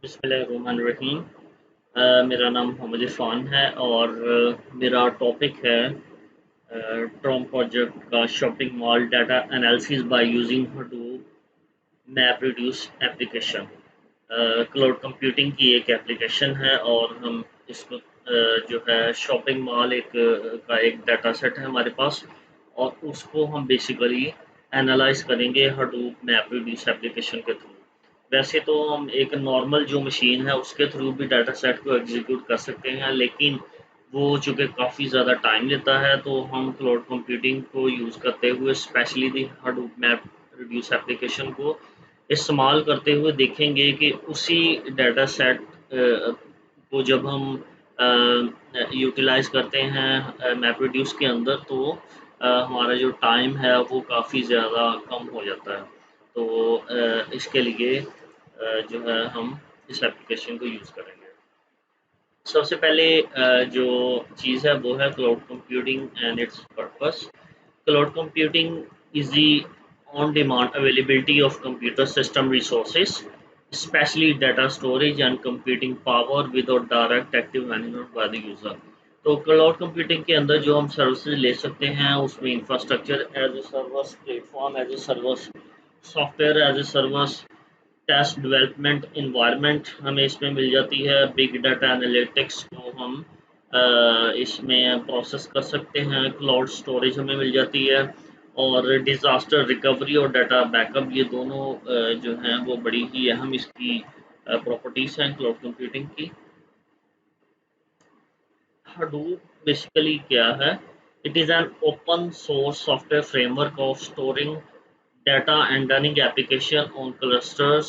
बिस्मिल्लाहिर्रहमानिर्रहीम। मेरा नाम मोहम्मद इरफान है और मेरा टॉपिक है ट्रॉम प्रोजेक्ट का shopping mall data analysis by using Hadoop map reduce application. Cloud computing की एक एप्लीकेशन है और हम इसको जो है शॉपिंग मॉल का एक डाटा सेट है हमारे पास और उसको हम बेसिकली एनालाइज करेंगे हडूप मैप रिड्यूस एप्लीकेशन के थ्रू। वैसे तो हम एक नॉर्मल जो मशीन है उसके थ्रू भी डाटा सेट को एग्जीक्यूट कर सकते हैं, लेकिन वो चूँकि काफ़ी ज़्यादा टाइम लेता है तो हम क्लाउड कंप्यूटिंग को यूज़ करते हुए specially the Hadoop map reduce application को इस्तेमाल करते हुए देखेंगे कि उसी डाटा सेट को जब हम यूटिलाइज़ करते हैं मैपरेड्यूस के अंदर तो हमारा जो टाइम है वो काफ़ी ज़्यादा कम हो जाता है। तो इसके लिए जो है हम इस एप्लीकेशन को यूज़ करेंगे। सबसे पहले जो चीज़ है वो है cloud computing and it's purpose. Cloud computing is the on-demand availability of computer system resources, especially data storage and computing power without direct active management by the user। तो क्लाउड कंप्यूटिंग के अंदर जो हम सर्विसेज ले सकते हैं उसमें infrastructure as a service, platform as a service, software as a service, test development environment हमें इसमें मिल जाती है। बिग डाटा एनालिटिक्स को हम इसमें प्रोसेस कर सकते हैं। क्लाउड स्टोरेज हमें मिल जाती है और डिज़ास्टर रिकवरी और डाटा बैकअप, ये दोनों जो हैं वो बड़ी ही अहम इसकी प्रॉपर्टीज़ हैं क्लाउड कंप्यूटिंग की। हडूप बेसिकली क्या है? It is an open source software framework of storing data and running application on clusters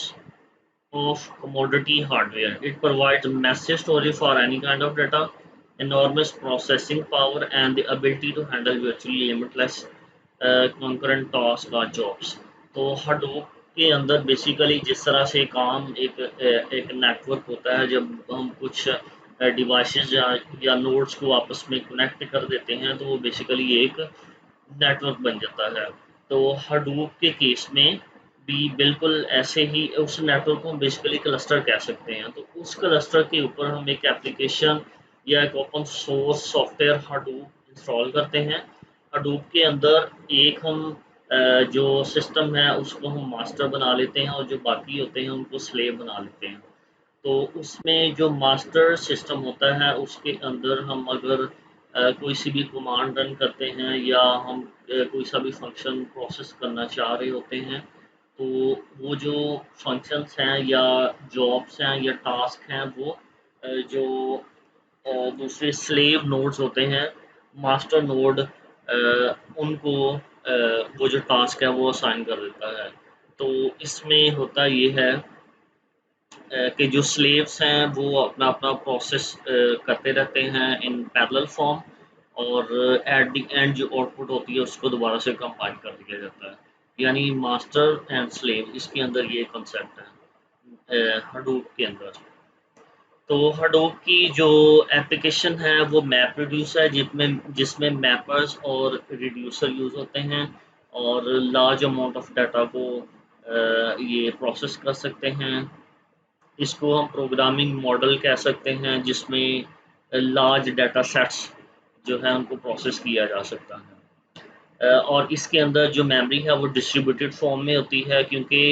of commodity hardware. It provides massive storage for any kind of data, enormous processing power, and the ability to handle virtually limitless concurrent tasks or jobs. तो Hadoop के अंदर basically जिस तरह से काम एक network होता है, जब हम कुछ डिवाइसेस या नोड्स को आपस में कनेक्ट कर देते हैं तो वो बेसिकली एक नेटवर्क बन जाता है। तो हडूप के केस में भी बिल्कुल ऐसे ही उस नेटवर्क को हम बेसिकली क्लस्टर कह सकते हैं। तो उस क्लस्टर के ऊपर हम एक एप्लीकेशन या एक open source software Hadoop install करते हैं। हडूप के अंदर एक हम जो सिस्टम है उसको हम मास्टर बना लेते हैं और जो बाकी होते हैं उनको स्लेव बना लेते हैं। तो उसमें जो मास्टर सिस्टम होता है उसके अंदर हम अगर कोई सी भी कमांड रन करते हैं या हम कोई सा भी फंक्शन प्रोसेस करना चाह रहे होते हैं तो वो जो फंक्शंस हैं या जॉब्स हैं या टास्क हैं वो जो दूसरे स्लेव नोड्स होते हैं, मास्टर नोड उनको वो जो टास्क है वो असाइन कर देता है। तो इसमें होता ये है कि जो स्लेव्स हैं वो अपना अपना प्रोसेस करते रहते हैं इन पैरेलल फॉर्म और एट द एंड जो आउटपुट होती है उसको दोबारा से कंपाइल कर दिया जाता है। यानी मास्टर एंड स्लेव इसके अंदर ये कॉन्सेप्ट है हडूप के अंदर। तो हडूप की जो एप्लीकेशन है वो मैप रिड्यूस है जिसमें जिसमें मैपर्स और रिड्यूसर यूज़ होते हैं और लार्ज अमाउंट ऑफ डाटा को ये प्रोसेस कर सकते हैं। इसको हम प्रोग्रामिंग मॉडल कह सकते हैं जिसमें लार्ज डाटा सेट्स जो है उनको प्रोसेस किया जा सकता है। और इसके अंदर जो मेमोरी है वो डिस्ट्रीब्यूटेड फॉर्म में होती है क्योंकि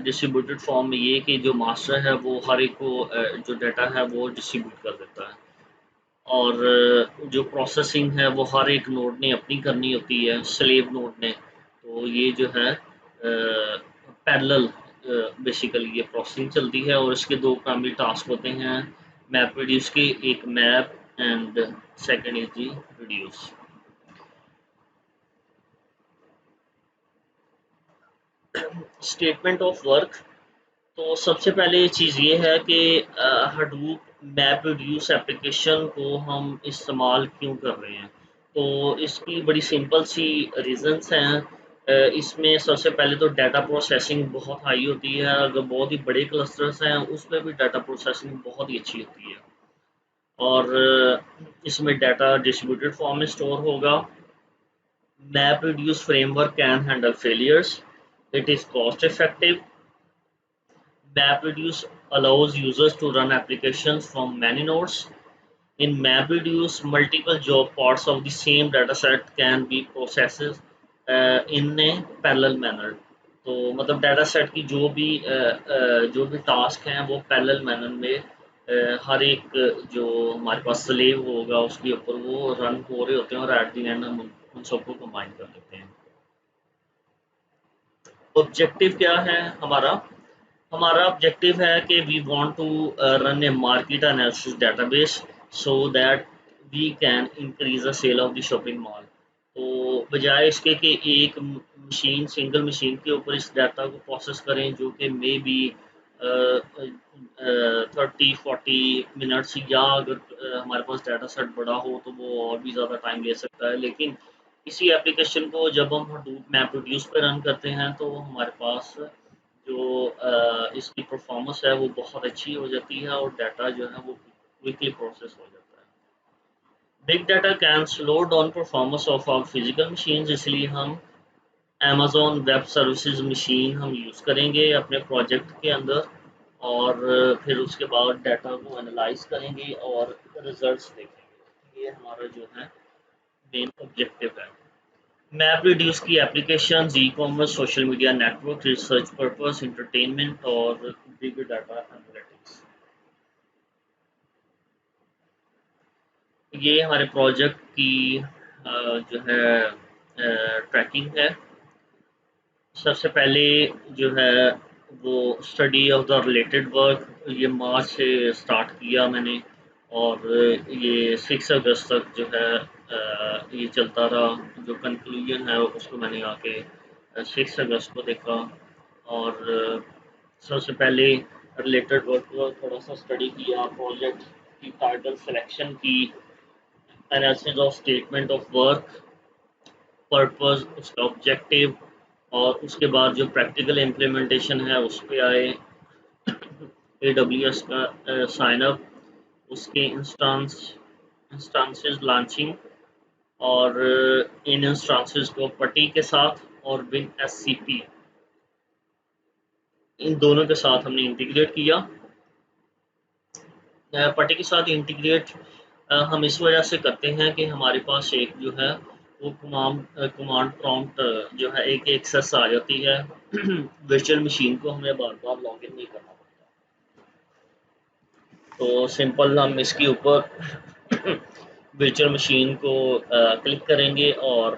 डिस्ट्रीब्यूटेड फॉर्म में ये कि जो मास्टर है वो हर एक को जो डाटा है वो डिस्ट्रीब्यूट कर देता है और जो प्रोसेसिंग है वो हर एक नोड ने अपनी करनी होती है, स्लेव नोड ने। तो ये जो है पैरेलल बेसिकली ये प्रोसेसिंग चलती है और इसके दो प्राइमरी टास्क होते हैं मैप रिड्यूस के, एक map and second is the reduce. Statement of work. तो सबसे पहले चीज़ ये है कि हडूप मैप रिड्यूस एप्लीकेशन को हम इस्तेमाल क्यों कर रहे हैं। तो इसकी बड़ी सिंपल सी रीज़न्स हैं। इसमें सबसे पहले तो डाटा प्रोसेसिंग बहुत हाई होती है, अगर बहुत ही बड़े क्लस्टर्स हैं उसमें भी डाटा प्रोसेसिंग बहुत ही अच्छी होती है और इसमें डाटा डिस्ट्रीब्यूटेड फॉर्म में स्टोर होगा। Map reduce framework can handle failures, it is cost effective, MapReduce allows users to run applications from many nodes. In MapReduce, multiple job parts of the same dataset can be processed in a parallel manner. तो मतलब data set की जो भी task हैं वो parallel manner में हर एक जो हमारे पास स्लेव होगा उसके ऊपर वो रन हो रहे होते हैं और एट द एंड हम उन सबको कंबाइन कर लेते हैं। ऑब्जेक्टिव क्या है हमारा? हमारा ऑब्जेक्टिव है कि we want to run a market analysis database so that we can increase the sale of the shopping mall. तो बजाय इसके कि एक मशीन सिंगल मशीन के ऊपर इस डाटा को प्रोसेस करें जो कि मे बी 30-40 मिनट्स या अगर हमारे पास डाटा सेट बड़ा हो तो वो और भी ज़्यादा टाइम ले सकता है। लेकिन इसी एप्लीकेशन को जब हम हडूप मैप्रोड्यूस पे रन करते हैं तो हमारे पास जो इसकी परफॉर्मेंस है वो बहुत अच्छी हो जाती है और डाटा जो है वो क्विकली प्रोसेस हो जाता है। Big data can slow down performance of our physical machines, इसलिए हम अमेज़न वेब सर्विसेज मशीन हम यूज़ करेंगे अपने प्रोजेक्ट के अंदर और फिर उसके बाद डाटा को एनालाइज करेंगे और रिजल्ट्स देखेंगे। ये हमारा जो है मेन ऑब्जेक्टिव है। मैप रिड्यूस की application e commerce, social media network, research purpose, entertainment और बिग डाटा एनालिटिक्स। ये हमारे प्रोजेक्ट की जो है ट्रैकिंग है। सबसे पहले जो है वो study of the related work, ये मार्च से स्टार्ट किया मैंने और ये 6 अगस्त तक जो है ये चलता रहा। जो कंक्लूजन है उसको मैंने आके 6 अगस्त को देखा और सबसे पहले रिलेटेड वर्क को थोड़ा सा स्टडी किया, प्रोजेक्ट की टाइटल सिलेक्शन की, analysis of statement of work, purpose, उसका ऑब्जेक्टिव और उसके बाद जो प्रैक्टिकल इम्प्लीमेंटेशन है उस पे आए। AWS का साइन अप, उसके इंस्टांसेस लॉन्चिंग और इन इंस्टांसेस को पटी के साथ और विन SCP इन दोनों के साथ हमने इंटीग्रेट किया। पटी के साथ इंटीग्रेट हम इस वजह से करते हैं कि हमारे पास एक जो है वो कमांड प्रॉम्प्ट जो है एक एक्सेस आ जाती है। वर्चुअल मशीन को हमें बार बार लॉगिन नहीं करना पड़ता। तो सिंपल हम इसके ऊपर वर्चुअल मशीन को क्लिक करेंगे और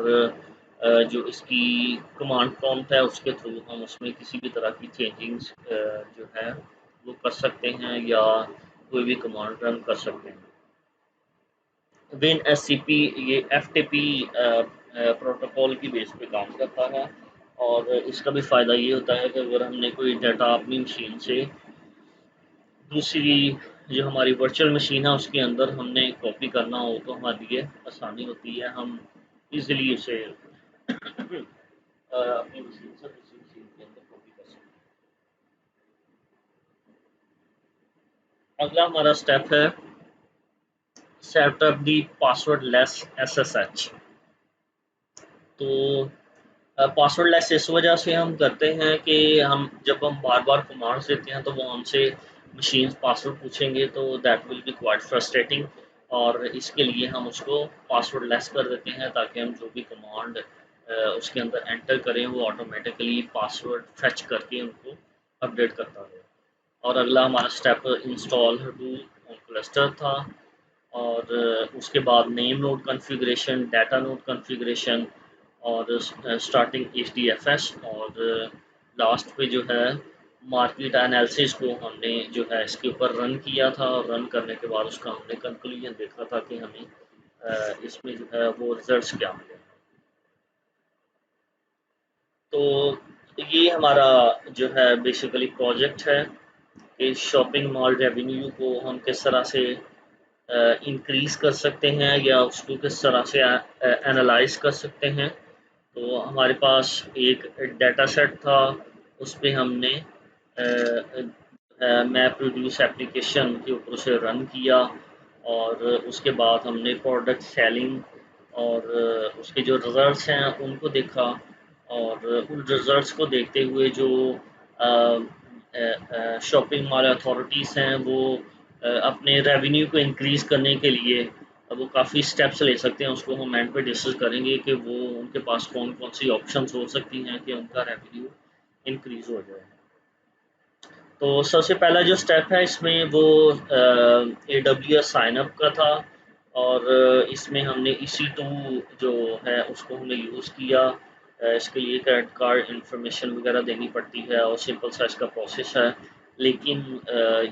जो इसकी कमांड प्रॉम्प्ट है उसके थ्रू हम उसमें किसी भी तरह की चेंजिंग्स जो है वो कर सकते हैं या कोई भी कमांड रन कर सकते हैं। विन SCP ये FTP प्रोटोकॉल की बेस पे काम करता है और इसका भी फ़ायदा ये होता है कि अगर हमने कोई डाटा अपनी मशीन से दूसरी जो हमारी वर्चुअल मशीन है उसके अंदर हमने कॉपी करना हो तो हमारे लिए आसानी होती है, हम इजीली उसे अपनी मशीन से दूसरी मशीन के अंदर कॉपी कर सकते हैं। अगला हमारा स्टेप है set up the password less SSH। तो पासवर्ड लेस इस वजह से हम करते हैं कि हम जब हम बार बार कमांड्स देते हैं तो वो हमसे मशीन पासवर्ड पूछेंगे तो that will be quite frustrating और इसके लिए हम उसको पासवर्ड लेस कर देते हैं ताकि हम जो भी कमांड उसके अंदर एंटर करें वो ऑटोमेटिकली पासवर्ड फेच करके उनको अपडेट करता रहे। और अगला हमारा step install Hadoop on cluster था और उसके बाद name node configuration, data node configuration और स्टार्टिंग HDFS और लास्ट पे जो है मार्केट एनालिसिस को हमने जो है इसके ऊपर रन किया था और रन करने के बाद उसका हमने कंक्लूजन देखा था कि हमें इसमें जो है वो रिजल्ट्स क्या मिले। तो ये हमारा जो है बेसिकली प्रोजेक्ट है कि शॉपिंग मॉल रेवेन्यू को हम किस तरह से इंक्रीज़ कर सकते हैं या उसको किस तरह से एनालाइज कर सकते हैं। तो हमारे पास एक डाटा सेट था, उस पे हमने मैप रिड्यूस एप्लीकेशन के ऊपर उसे रन किया और उसके बाद हमने प्रोडक्ट सेलिंग और उसके जो रिज़ल्ट्स हैं उनको देखा और उन रिज़ल्ट्स को देखते हुए जो शॉपिंग मॉल अथॉरिटीज़ हैं वो अपने रेवेन्यू को इंक्रीज़ करने के लिए वो काफ़ी स्टेप्स ले सकते हैं। उसको हम एंड पे डिस्कस करेंगे कि वो उनके पास कौन-कौन सी ऑप्शंस हो सकती हैं कि उनका रेवेन्यू इंक्रीज़ हो जाए। तो सबसे पहला जो स्टेप है इसमें वो AWS साइन अप का था और इसमें हमने EC2 जो है उसको हमने यूज़ किया। इसके लिए क्रेडिट कार्ड इंफॉर्मेशन वगैरह देनी पड़ती है और सिंपल सा इसका प्रोसेस है। लेकिन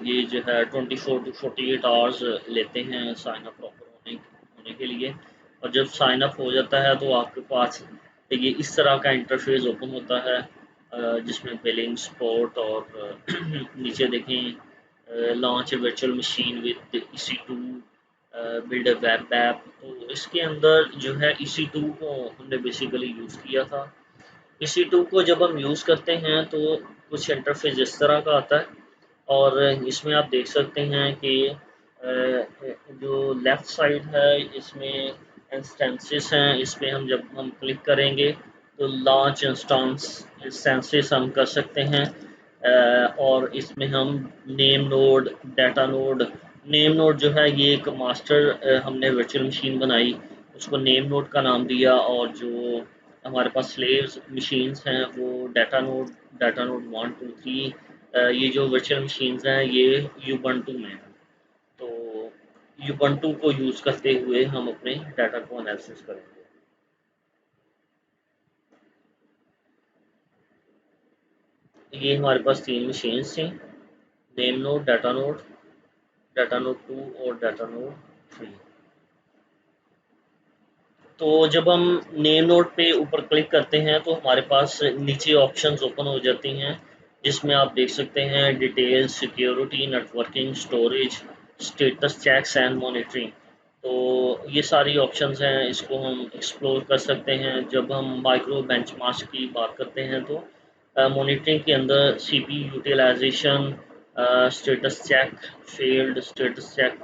ये जो है 24 टू 48 आवर्स लेते हैं साइन अप प्रॉपर होने के लिए। और जब साइन अप हो जाता है तो आपके पास ये इस तरह का इंटरफेस ओपन होता है जिसमें बिलिंग सपोर्ट और नीचे देखें launch a virtual machine with EC2 build a web app. तो इसके अंदर जो है EC2 को हमने बेसिकली यूज़ किया था। EC2 को जब हम यूज़ करते हैं तो कुछ इंटरफेस इस तरह का आता है और इसमें आप देख सकते हैं कि जो लेफ़्ट साइड है इसमें इंस्टेंसेस हैं। इस पे हम जब हम क्लिक करेंगे तो लॉन्च इंस्टेंसेस हम कर सकते हैं और इसमें हम name node, data node, name node जो है ये एक मास्टर हमने वर्चुअल मशीन बनाई, उसको नेम नोड का नाम दिया और जो हमारे पास स्लेव्स मशीन्स हैं वो डाटा नोड 1 2 3 ये जो वर्चुअल मशीन्स हैं ये यूबंटू में हैं। तो यूबंटू को यूज़ करते हुए हम अपने डाटा को एनालिसिस करेंगे। ये हमारे पास 3 मशीन्स थी, नेम नोड, डाटा नोड 2 और डाटा नोड 3। तो जब हम नेम नोड पे ऊपर क्लिक करते हैं तो हमारे पास नीचे ऑप्शंस ओपन हो जाती हैं जिसमें आप देख सकते हैं detail, security, networking, storage, status checks and monitoring. तो ये सारी ऑप्शंस हैं, इसको हम एक्सप्लोर कर सकते हैं। जब हम माइक्रो बेंचमार्क्स की बात करते हैं तो मॉनिटरिंग के अंदर CPU utilization, status check, status check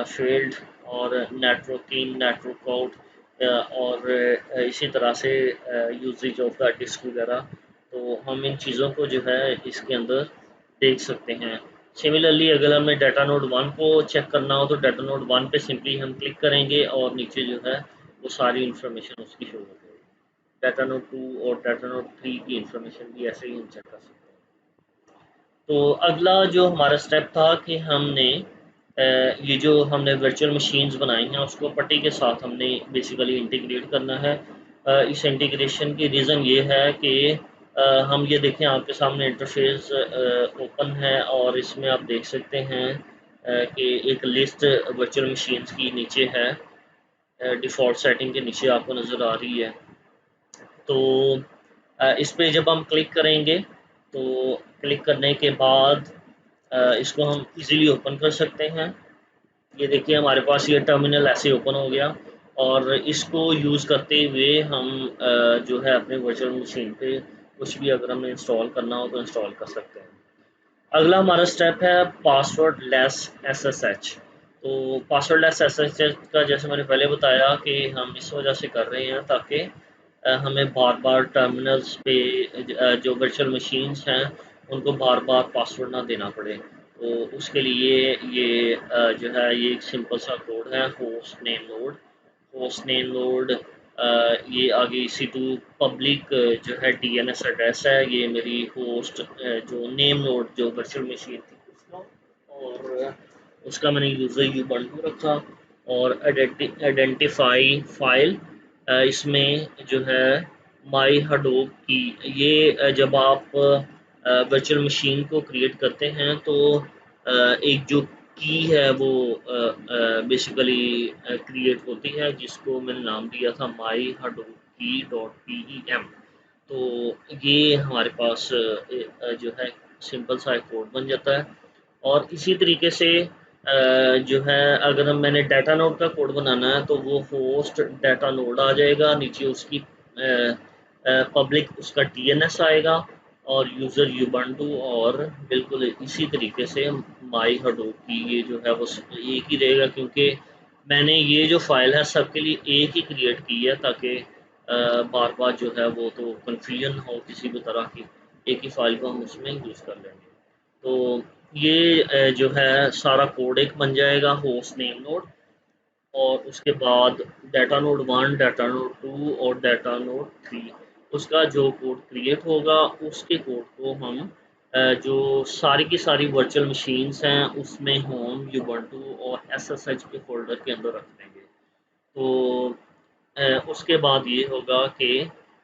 field और नेटवर्किंग, नेटवर्क आउट और इसी तरह से यूसेज ऑफ द डिस्क वगैरह। तो हम इन चीज़ों को जो है इसके अंदर देख सकते हैं। सिमिलरली अगर हमें डाटा नोड 1 को चेक करना हो तो डाटा नोड 1 पे सिंपली हम क्लिक करेंगे और नीचे जो है वो सारी इन्फॉर्मेशन उसकी शो हो जाएगी। डाटा नोड 2 और डाटा नोड 3 की इन्फॉर्मेशन भी ऐसे ही हम चेक कर सकते हैं। तो अगला जो हमारा स्टेप था कि हमने ये जो हमने वर्चुअल मशीन्स बनाई हैं उसको पट्टी के साथ हमने बेसिकली इंटीग्रेट करना है। इस इंटीग्रेशन की रीज़न ये है कि हम ये देखें आपके सामने इंटरफेस ओपन है और इसमें आप देख सकते हैं कि एक लिस्ट वर्चुअल मशीन्स की नीचे है, डिफ़ॉल्ट सेटिंग के नीचे आपको नज़र आ रही है। तो इस पे जब हम क्लिक करेंगे तो क्लिक करने के बाद इसको हम इजीली ओपन कर सकते हैं। ये देखिए हमारे पास ये टर्मिनल ऐसे ओपन हो गया और इसको यूज़ करते हुए हम जो है अपने वर्चुअल मशीन पे कुछ भी अगर हमें इंस्टॉल करना हो तो इंस्टॉल कर सकते हैं। अगला हमारा स्टेप है पासवर्ड लेस SSH। तो पासवर्ड लेस SSH का जैसे मैंने पहले बताया कि हम इस वजह से कर रहे हैं ताकि हमें बार-बार टर्मिनल्स पे जो वर्चुअल मशीन्स हैं उनको बार-बार पासवर्ड ना देना पड़े। तो उसके लिए ये जो है ये एक सिंपल सा कोड है होस्ट नेम नोड ये आगे EC2 पब्लिक जो है DNS एड्रेस है, ये मेरी होस्ट जो नेम नोड जो वर्चुअल मशीन थी उसका और उसका मैंने यूज़र यूबंटू रखा और आइडेंटिफाई फाइल इसमें जो है माई हडोप की ये जब आप वर्चुअल मशीन को क्रिएट करते हैं तो एक जो की है वो बेसिकली क्रिएट होती है जिसको मैंने नाम दिया था माई हडोप की डॉट PEM। तो ये हमारे पास जो है सिंपल सा एक कोड बन जाता है और इसी तरीके से जो है अगर हम मैंने डाटा नोड का कोड बनाना है तो वो होस्ट डाटा नोड आ जाएगा, नीचे उसकी पब्लिक उसका DNS आएगा और यूज़र यूबंटू और बिल्कुल इसी तरीके से माई हडूप की ये जो है वो एक ही रहेगा क्योंकि मैंने ये जो फ़ाइल है सबके लिए एक ही क्रिएट की है ताकि बार-बार जो है वो तो कन्फ्यूजन हो किसी भी तरह की। एक ही फाइल को हम उसमें यूज़ कर लेंगे। तो ये जो है सारा कोड एक बन जाएगा होस्ट नेम नोड, और उसके बाद डाटा नोड 1, डाटा नोड 2 और डाटा नोड 3, उसका जो कोड क्रिएट होगा उसके कोड को हम जो सारी की सारी वर्चुअल मशीन्स हैं उसमें होम, यूबंटू और एसएसएच के फ़ोल्डर के अंदर रख देंगे। तो उसके बाद ये होगा कि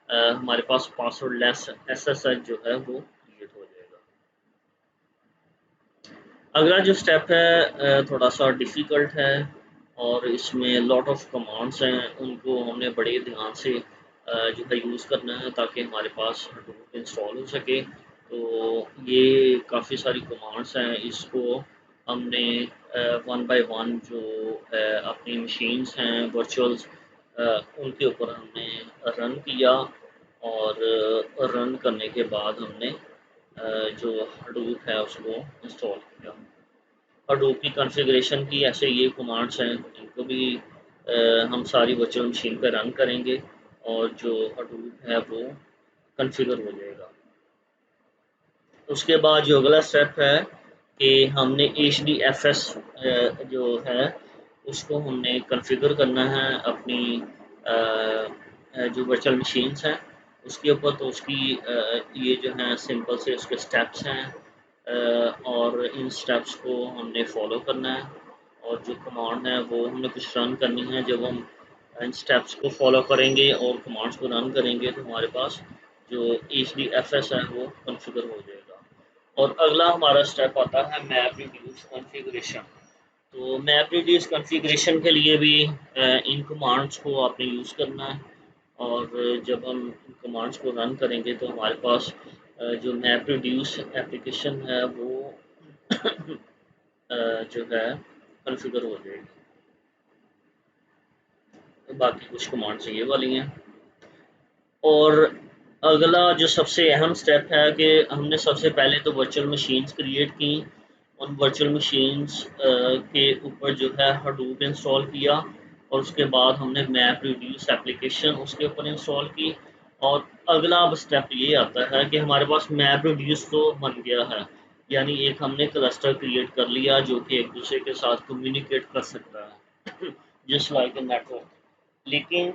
हमारे पास पासवर्डलेस एसएसएच जो है वो क्रिएट हो जाएगा। अगला जो स्टेप है थोड़ा-सा डिफ़िकल्ट है और इसमें लॉट ऑफ कमांड्स हैं, उनको हमने बड़े ध्यान से जो है यूज़ करना है ताकि हमारे पास हडूप इंस्टॉल हो सके। तो ये काफ़ी सारी कमांड्स हैं, इसको हमने वन बाय वन जो अपनी मशीन्स हैं वर्चुअल्स उनके ऊपर हमने रन किया, और रन करने के बाद हमने जो हडूप है उसको इंस्टॉल किया। हडूप की कॉन्फ़िगरेशन की ऐसे ये कमांड्स हैं, इनको भी हम सारी वर्चुअल मशीन पे रन करेंगे और जो हडूप है वो कॉन्फ़िगर हो जाएगा। उसके बाद जो अगला स्टेप है कि हमने HDFS जो है उसको हमने कॉन्फ़िगर करना है अपनी जो वर्चुअल मशीन्स हैं उसके ऊपर। तो उसकी ये जो है सिंपल से उसके स्टेप्स हैं, और इन स्टेप्स को हमने फॉलो करना है, और जो कमांड है वो हमने कुछ रन करनी है। जब हम इन स्टेप्स को फॉलो करेंगे और कमांड्स को रन करेंगे तो हमारे पास जो HDFS है वो कॉन्फ़िगर हो जाएगा। और अगला हमारा स्टेप आता है मैप रिड्यूस कॉन्फ़िगरेशन। तो मैप रिड्यूस कॉन्फ़िगरेशन के लिए भी इन कमांड्स को आपने यूज़ करना है, और जब हम इन कमांड्स को रन करेंगे तो हमारे पास जो मैप रिड्यूस एप्लीकेशन है वो जो है कॉन्फ़िगर हो जाएगी। तो बाकी कुछ कमांड्स ये वाली हैं। और अगला जो सबसे अहम स्टेप है कि हमने सबसे पहले तो वर्चुअल मशीन्स क्रिएट की, उन वर्चुअल मशीन्स के ऊपर जो है हडूप इंस्टॉल किया, और उसके बाद हमने मैप रिड्यूस एप्लीकेशन उसके ऊपर इंस्टॉल की। और अगला अब स्टेप ये आता है कि हमारे पास मैप रिड्यूस तो बन गया है, यानी एक हमने क्लस्टर क्रिएट कर लिया जो कि एक दूसरे के साथ कम्युनिकेट कर सकता है जस्ट लाइक ए नेटवर्क। लेकिन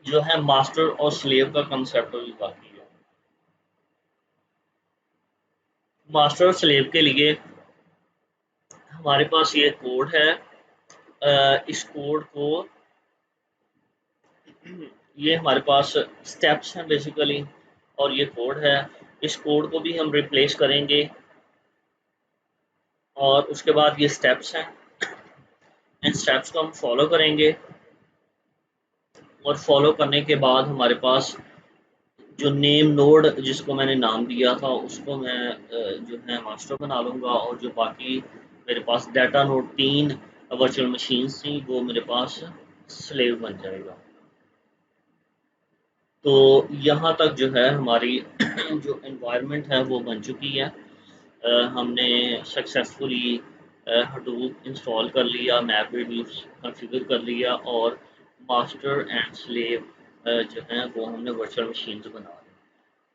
जो है मास्टर और स्लेव का कंसेप्ट अभी बाकी है। मास्टर और स्लेव के लिए हमारे पास ये कोड है, इस कोड को ये हमारे पास स्टेप्स हैं बेसिकली, और ये कोड है। इस कोड को भी हम रिप्लेस करेंगे, और उसके बाद ये स्टेप्स हैं, इन स्टेप्स को हम फॉलो करेंगे, और फॉलो करने के बाद हमारे पास जो नेम नोड जिसको मैंने नाम दिया था उसको मैं जो है मास्टर बना लूँगा, और जो बाकी मेरे पास डाटा नोड 3 वर्चुअल मशीन्स थी वो मेरे पास स्लेव बन जाएगा। तो यहाँ तक जो है हमारी जो एनवायरनमेंट है वो बन चुकी है। हमने सक्सेसफुली हडूप इंस्टॉल कर लिया, मैप रिड्यूस कॉन्फ़िगर कर लिया, और मास्टर एंड स्लेव जो हैं वो हमने वर्चुअल मशीन्स बना ली।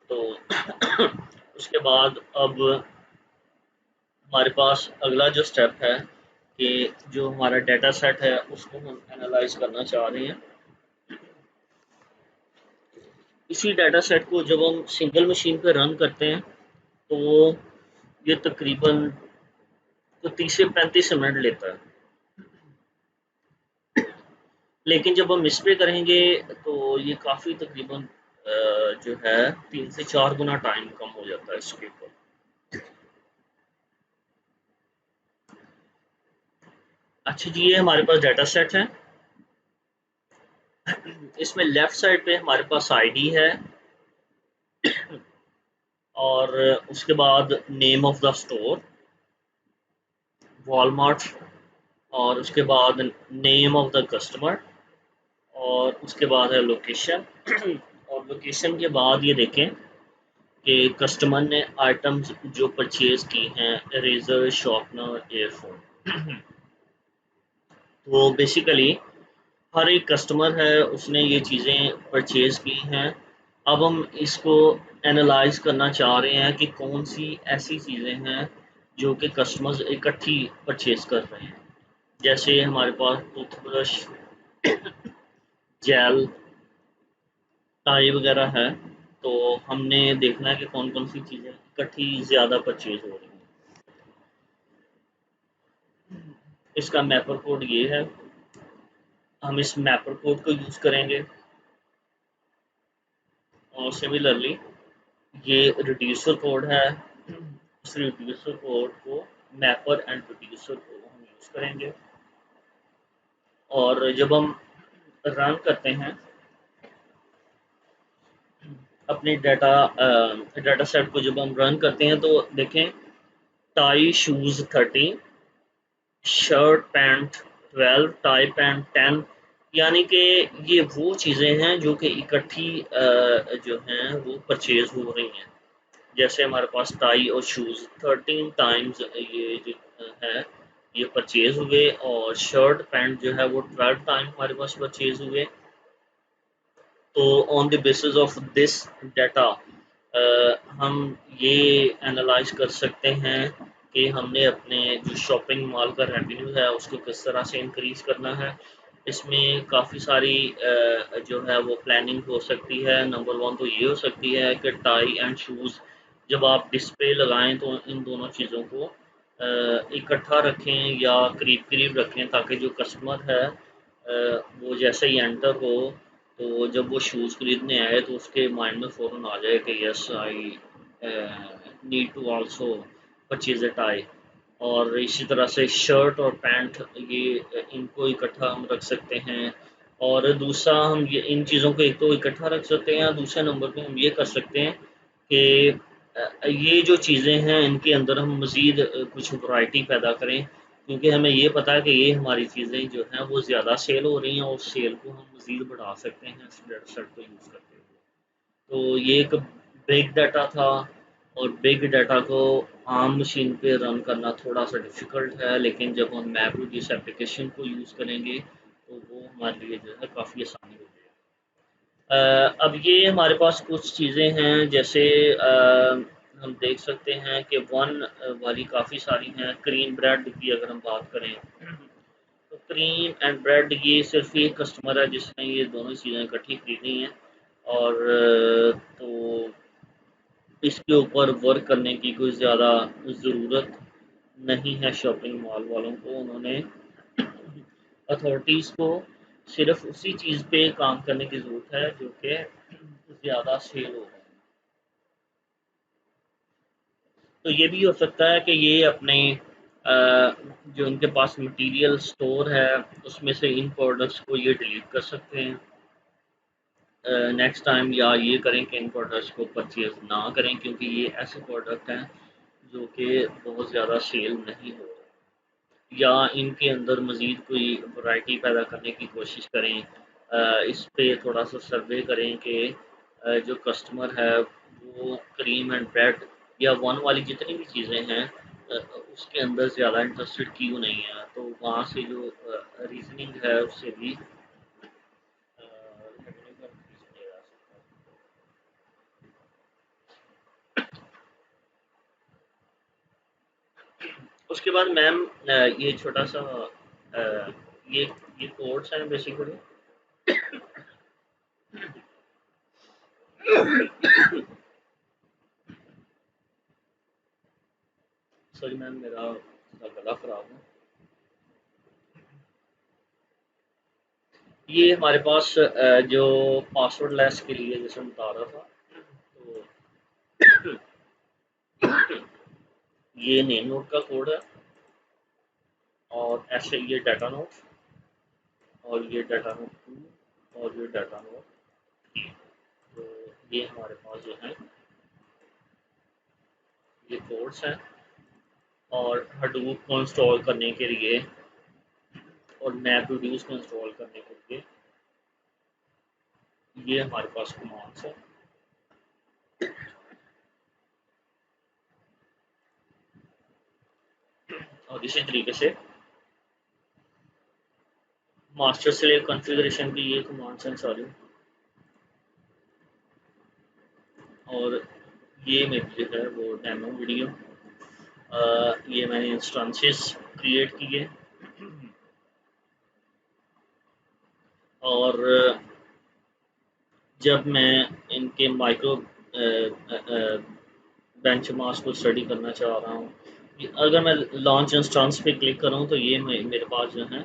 तो उसके बाद अब हमारे पास अगला जो स्टेप है कि जो हमारा डेटा सेट है उसको हम एनालाइज करना चाह रहे हैं। इसी डेटा सेट को जब हम सिंगल मशीन पे रन करते हैं तो ये तकरीबन तो 30 से 35 मिनट लेता है, लेकिन जब हम इस पे करेंगे तो ये काफ़ी तकरीबन जो है 3 से 4 गुना टाइम कम हो जाता है इसके ऊपर। अच्छा जी, ये हमारे पास डेटा सेट है। इसमें लेफ्ट साइड पे हमारे पास आईडी है, और उसके बाद name of the store Walmart, और उसके बाद नेम ऑफ द कस्टमर, और उसके बाद है लोकेशन और लोकेशन के बाद ये देखें कि कस्टमर ने आइटम्स जो परचेज की हैं, इरेजर, शॉर्पनर, एयरफोन। तो बेसिकली हर एक कस्टमर है उसने ये चीज़ें परचेज की हैं। अब हम इसको एनालाइज करना चाह रहे हैं कि कौन सी ऐसी चीज़ें हैं जो कि कस्टमर्स इकट्ठी परचेज कर रहे हैं। जैसे हमारे पास टूथब्रश, जेल, टाई वगैरह है, तो हमने देखना है कि कौन कौन सी चीज़ें इकट्ठी ज़्यादा परचेज हो रही हैं। इसका मैपर कोड ये है, हम इस मैपर कोड को यूज़ करेंगे। और सिमिलरली ये रिड्यूसर कोड है, उस रिड्यूसर कोड को, मैपर एंड रिड्यूसर को हम यूज़ करेंगे। और जब हम रन करते हैं अपने डाटा सेट को, जब हम रन करते हैं तो देखें, tie shoes 13, shirt pant 12, tie pant 10, यानी कि ये वो चीज़ें हैं जो कि इकट्ठी जो हैं वो परचेज हो रही हैं। जैसे हमारे पास टाई और शूज़ 13 टाइम्स ये जो है ये परचेज हुए, और शर्ट पैंट जो है वो 12 टाइम हमारे पास परचेज हुए। तो on the basis of this data हम ये एनालाइज कर सकते हैं कि हमने अपने जो शॉपिंग मॉल का रेवेन्यू है उसको किस तरह से इंक्रीज़ करना है। इसमें काफ़ी सारी जो है वो प्लानिंग हो सकती है। नंबर वन तो ये हो सकती है कि टाई एंड शूज़ जब आप डिस्प्ले लगाएं तो इन दोनों चीज़ों को इकट्ठा रखें या करीब करीब रखें, ताकि जो कस्टमर है वो जैसे ही एंटर हो, तो जब वो शूज़ खरीदने आए तो उसके माइंड में फ़ौरन आ जाए कि yes I need to also purchase a tie. और इसी तरह से शर्ट और पैंट, ये इनको इकट्ठा हम रख सकते हैं। और दूसरा, हम ये इन चीज़ों को एक तो इकट्ठा रख सकते हैं, दूसरे नंबर पे हम ये कर सकते हैं कि ये जो चीज़ें हैं इनके अंदर हम मज़ीद कुछ वैरायटी पैदा करें, क्योंकि हमें ये पता है कि ये हमारी चीज़ें जो हैं वो ज़्यादा सेल हो रही हैं, और सेल को हम मज़ीद बढ़ा सकते हैं इस डेटा सेट को यूज़ करते हुए। तो ये एक बिग डाटा था, और बिग डाटा को आम मशीन पे रन करना थोड़ा सा डिफ़िकल्ट है, लेकिन जब हम मैप जिस एप्लीकेशन को यूज़ करेंगे तो वो हमारे लिए जो है काफ़ी आसानी हो जाएगी। अब ये हमारे पास कुछ चीज़ें हैं, जैसे हम देख सकते हैं कि वन वाली काफ़ी सारी हैं। क्रीम ब्रेड की अगर हम बात करें, तो क्रीम एंड ब्रेड ये सिर्फ एक कस्टमर है जिसने ये दोनों चीज़ें इकट्ठी खरीदी हैं। और तो इसके ऊपर वर्क करने की कोई ज़्यादा ज़रूरत नहीं है शॉपिंग मॉल वालों को। उन्होंने अथॉरिटीज़ को सिर्फ उसी चीज़ पे काम करने की ज़रूरत है जो कि ज़्यादा सेल हो रहा है। तो ये भी हो सकता है कि ये अपने जो उनके पास मटेरियल स्टोर है उसमें से इन प्रोडक्ट्स को ये डिलीट कर सकते हैं नेक्स्ट टाइम, या ये करें कि इन प्रोडक्ट्स को परचेज़ ना करें, क्योंकि ये ऐसे प्रोडक्ट हैं जो कि बहुत ज़्यादा सेल नहीं हो रहे, या इनके अंदर मज़ीद कोई वैरायटी पैदा करने की कोशिश करें। इस पे थोड़ा सा सर्वे करें कि जो कस्टमर है वो क्रीम एंड ब्रेड या वन वाली जितनी भी चीज़ें हैं उसके अंदर ज़्यादा इंटरेस्टेड क्यों नहीं है। तो वहाँ से जो रीजनिंग है उससे भी रेवेन्यू का इंक्रीज किया जा सकता है। उसके बाद मैम ये छोटा सा ये कोड्स हैं बेसिकली। सॉरी मैम, मेरा गला ख़राब है। ये हमारे पास जो पासवर्ड लेस के लिए जैसे मैं बता रहा था, तो ये नेम नोड का कोड है, और ऐसे ये डाटा नोड, और ये डाटा नोड 2, और ये डाटा नोड 3। तो ये हमारे पास जो है ये कोड्स हैं। और हडूप को इंस्टॉल करने के लिए और मैप रिड्यूस को इंस्टॉल करने के लिए ये हमारे पास कमांड्स हैं। और इसी तरीके से मास्टर स्लेव कॉन्फ़िगरेशन की ये कमांड्स हैं सारी। और ये मेरी जो है वो डेमो वीडियो, ये मैंने इंस्टेंसेस क्रिएट किए और जब मैं इनके माइक्रो बेंचमार्क्स को स्टडी करना चाह रहा हूँ, अगर मैं लॉन्च इंस्टेंस पे क्लिक करूँ तो ये मेरे पास जो है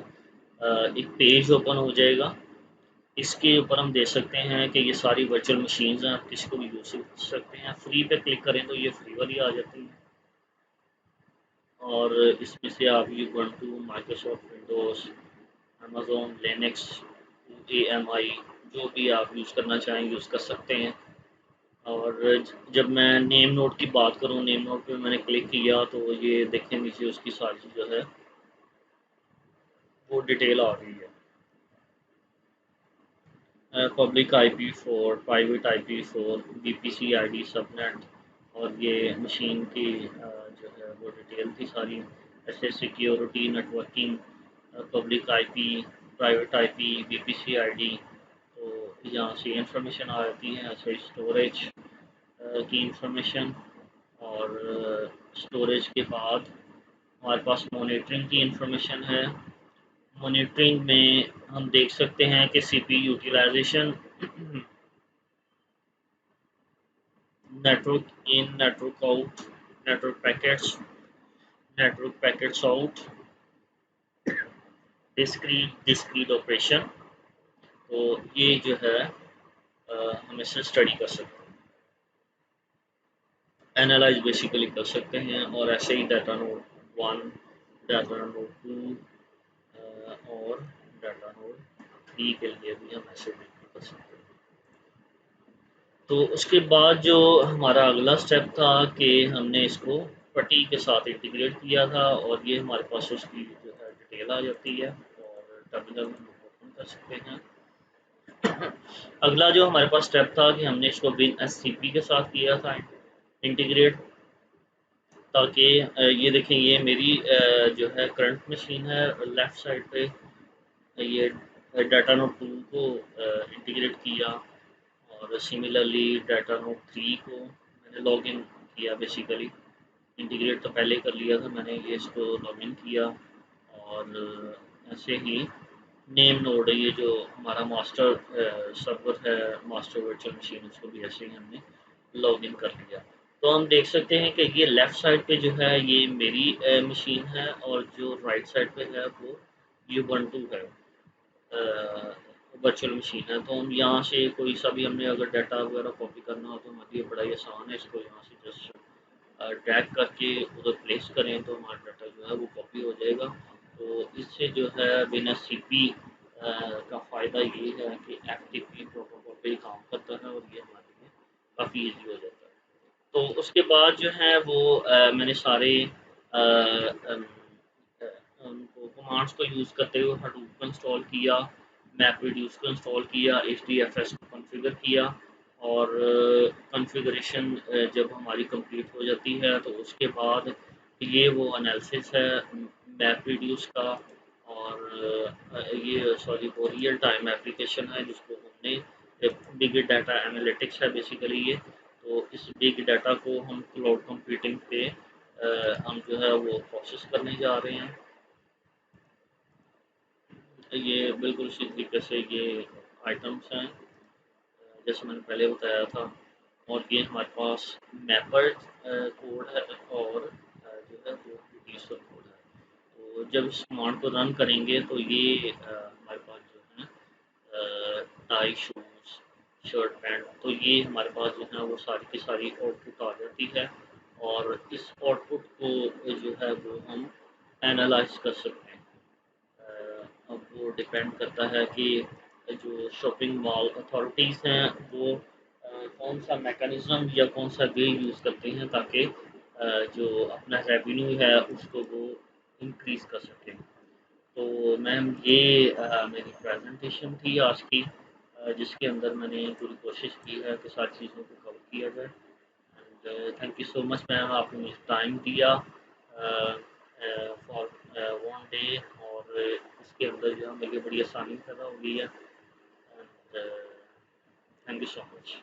एक पेज ओपन हो जाएगा। इसके ऊपर हम देख सकते हैं कि ये सारी वर्चुअल मशीन्स हैं, आप किसी को भी यूज़ कर सकते हैं। फ्री पे क्लिक करें तो ये फ्री वाली आ जाती है और इसमें से आप ubuntu, Microsoft Windows, Amazon Linux, AMI जो भी आप यूज़ करना चाहें यूज़ कर सकते हैं। और जब मैं नेम नोड की बात करूँ, नेम नोड पे मैंने क्लिक किया तो ये देखें नीचे उसकी सारी जो है वो डिटेल आ गई है। Public IP for, private IP for, BPC ID, subnet और ये मशीन की जो है वो डिटेल थी सारी। ऐसे security, networking, public IP, private IP, BPC ID, तो यहाँ से इंफॉर्मेशन आ जाती है। ऐसे स्टोरेज की इंफॉर्मेशन और स्टोरेज के बाद हमारे पास मॉनिटरिंग की इंफॉर्मेशन है। मॉनिटरिंग में हम देख सकते हैं कि CP utilization, network in, network out, network packets out, discrete operation, तो ये जो है हम इससे स्टडी कर सकते हैं, एनालाइज बेसिकली कर सकते हैं। और ऐसे ही डाटा नोड 1, डाटा नोड 2 और डाटा नोड 3 के लिए भी हम ऐसे कर सकते हैं। तो उसके बाद जो हमारा अगला स्टेप था कि हमने इसको पट्टी के साथ इंटीग्रेट किया था और ये हमारे पास उसकी जो है डिटेल आ जाती है और टर्मिनल में ओपन कर सकते हैं। अगला जो हमारे पास स्टेप था कि हमने इसको बिन एससीपी के साथ किया था इंटीग्रेट, ताकि ये देखें ये मेरी जो है करंट मशीन है लेफ़्ट साइड पे, ये डाटा नोड 2 को इंटीग्रेट किया और सिमिलरली डाटा नोड 3 को मैंने लॉगिन किया। बेसिकली इंटीग्रेट तो पहले कर लिया था मैंने, ये इसको लॉगिन किया और ऐसे ही नेम नोड, ये जो हमारा मास्टर सर्वर है, मास्टर वर्चुअल मशीन, उसको भी ऐसे ही हमने लॉगिन कर लिया। तो हम देख सकते हैं कि ये लेफ़्ट साइड पे जो है ये मेरी मशीन है और जो राइट साइड पे है वो यूबंटू है, वर्चुअल मशीन है। तो हम यहाँ से कोई सा भी हमने अगर डाटा वगैरह कॉपी करना हो तो हमारे लिए बड़ा ही आसान है। इसको यहाँ से जस्ट ड्रैग करके उधर प्लेस करें तो हमारा डाटा जो है वो कॉपी हो जाएगा। तो इससे जो है बिना सीपी का फ़ायदा ये है कि एफटीपी प्रोटोकॉल पे ही काम करता है और ये हमारे लिए काफ़ी ईजी हो जाता है। तो उसके बाद जो है वो मैंने सारे उनको कमांड्स को यूज़ करते हुए हडूप को इंस्टॉल किया, मैप रिड्यूस को इंस्टॉल किया, एचडीएफएस को कॉन्फ़िगर किया और कॉन्फ़िगरेशन जब हमारी कंप्लीट हो जाती है तो उसके बाद ये वो एनालिसिस है मैप रिड्यूस का और ये सॉरी वो रियल टाइम एप्लीकेशन है जिसको हमने बिग डाटा एनालिटिक्स है बेसिकली ये। तो इस बिग डाटा को हम क्लाउड कंप्यूटिंग पे हम जो है वो प्रोसेस करने जा रहे हैं। ये बिल्कुल उसी तरीके से ये आइटम्स हैं जैसे मैंने पहले बताया था और ये हमारे पास मैपर कोड है और जो है वो यूज़र कोड है। तो जब इस कमांड को रन करेंगे तो ये हमारे पास जो है टाई, शूज़, शर्ट, पैंट, तो ये हमारे पास जो है वो सारी की सारी आउटपुट आ जाती है और इस आउटपुट को जो है वो हम एनालाइज कर सकते हैं। अब वो डिपेंड करता है कि जो शॉपिंग मॉल अथॉरिटीज़ हैं वो कौन सा मैकेनिज़्म या कौन सा वे यूज़ करते हैं ताकि जो अपना रेवेन्यू है उसको वो इंक्रीज़ कर सकें। तो मैम ये मेरी प्रेजेंटेशन थी आज की, जिसके अंदर मैंने पूरी कोशिश की है कि सारी चीज़ों को कवर किया जाए। And thank you so much ma'am, आपने मुझे टाइम दिया फॉर 1 डे और इसके अंदर जो है मेरी बड़ी आसानी पैदा हो गई है। And thank you so much.